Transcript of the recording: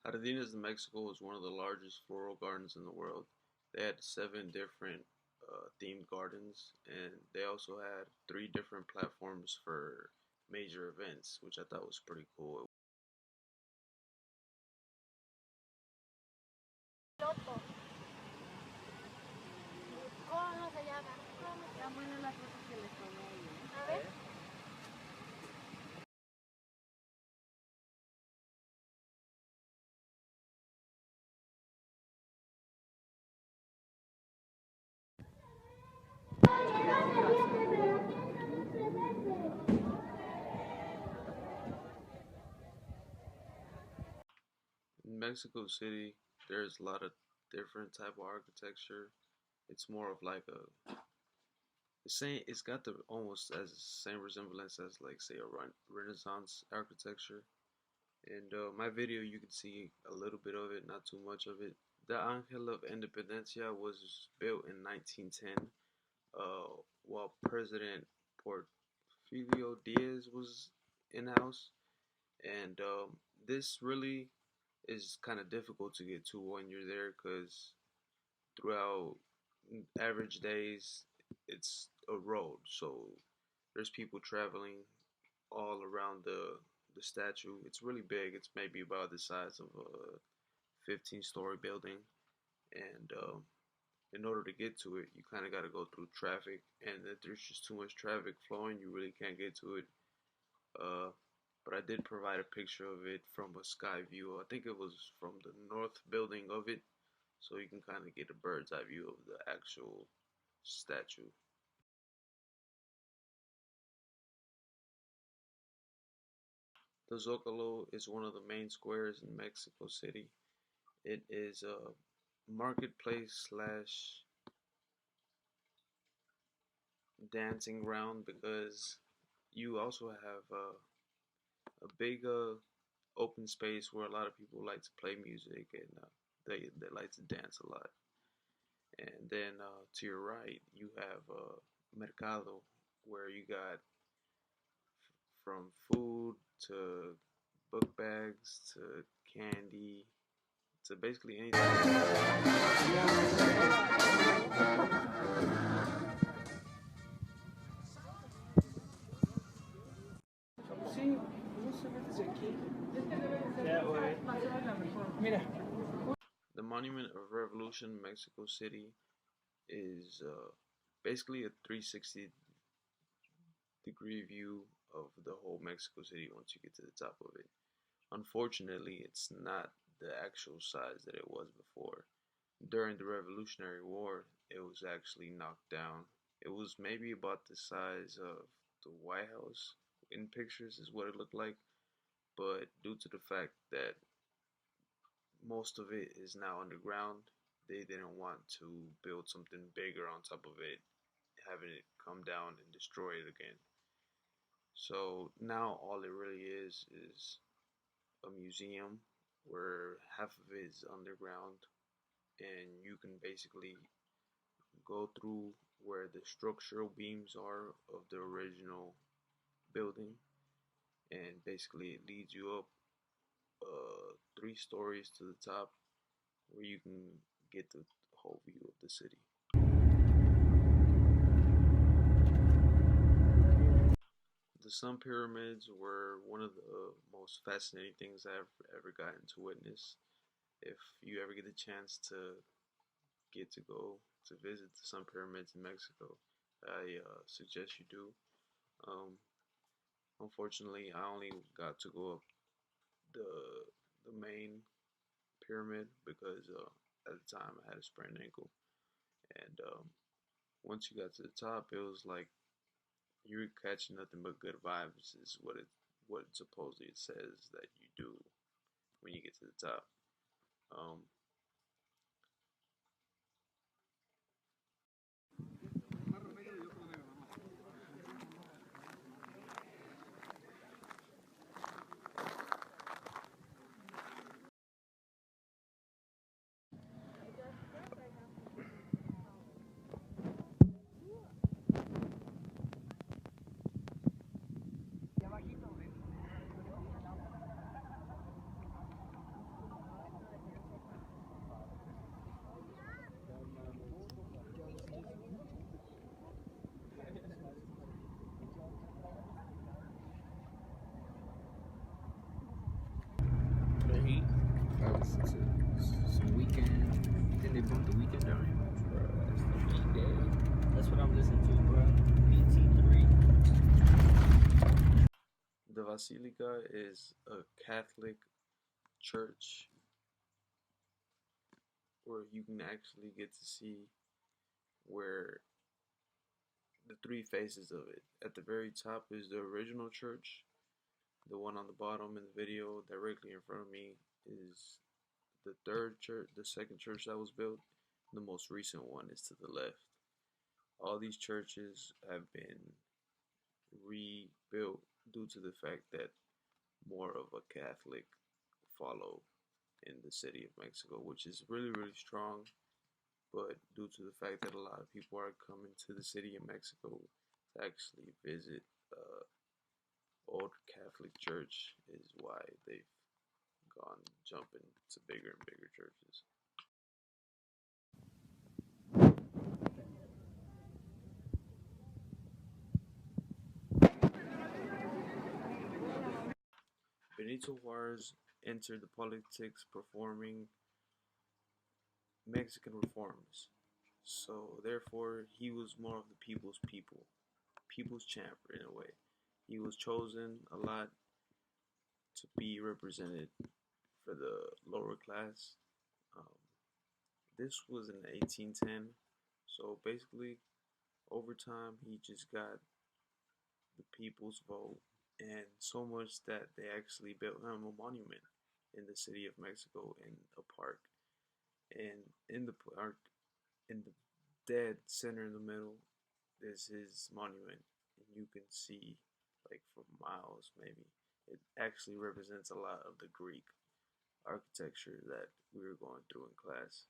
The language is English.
Jardines de Mexico is one of the largest floral gardens in the world. They had seven different themed gardens, and they also had three different platforms for major events, which I thought was pretty cool. Loto. ¿Cómo se llama? Están buenas las fotos que les tomé ahí, ¿eh? A ver. In Mexico City, there's a lot of different type of architecture. It's more of like a same. It's got the almost as same resemblance as like say a Renaissance architecture. And my video, you can see a little bit of it, not too much of it. The Angel of Independencia was built in 1910, while President Porfirio Diaz was in house. And this really is kind of difficult to get to when you're there because throughout average days, it's a road. So there's people traveling all around the statue. It's really big. It's maybe about the size of a 15-story building, and in order to get to it, you kind of got to go through traffic. And if there's just too much traffic flowing, you really can't get to it. Uh, but I did provide a picture of it from a sky view. I think it was from the north building of it, so you can kind of get a bird's eye view of the actual statue. The Zocalo is one of the main squares in Mexico City. It is a marketplace slash dancing ground because you also have a big open space where a lot of people like to play music and they like to dance a lot. And then to your right, you have Mercado, where you got from food to book bags to candy to basically anything. Sí, no se ve desde aquí. Ya, güey. Mira. The Monument of Revolution, Mexico City, is basically a 360-degree view of the whole Mexico City once you get to the top of it. Unfortunately, it's not the actual size that it was before. During the Revolutionary War, it was actually knocked down. It was maybe about the size of the White House in pictures, is what it looked like. But due to the fact that most of it is now underground, they didn't want to build something bigger on top of it, having it come down and destroy it again. So now all it really is a museum where half of it is underground, and you can basically go through where the structural beams are of the original building, and basically it leads you up 3 stories to the top where you can get the whole view of the city. The Sun Pyramids were one of the most fascinating things I've ever gotten to witness. If you ever get the chance to get to go to visit the Sun Pyramids in Mexico, I suggest you do. Um, Unfortunately, I only got to go up the the main pyramid because at the time I had a sprained ankle, and once you got to the top, it was like you were catching nothing but good vibes. Is what supposedly it says that you do when you get to the top. Um, listen to some Weekend. I think they bumped the Weekend down here. Bro, that's the beat day. That's what I'm listening to, bro. BT3. The Basilica is a Catholic church where you can actually get to see where the three faces of it. At the very top is the original church. The one on the bottom in the video directly in front of me is the third church, the second church that was built. The most recent one is to the left. All these churches have been rebuilt due to the fact that more of a Catholic follow in the city of Mexico, which is really, really strong. But due to the fact that a lot of people are coming to the city of Mexico to actually visit old Catholic church, is why they've gone jumping to bigger and bigger churches. Benito Juarez entered the politics performing Mexican reforms. So therefore, he was more of the people's people's champ in a way. He was chosen a lot to be represented for the lower class. Um, this was in 1810, so basically, over time, he just got the people's vote, and so much that they actually built him a monument in the city of Mexico in a park. And in the park, in the dead center in the middle, is his monument, and you can see like for miles maybe. It actually represents a lot of the Greek architecture that we were going through in class.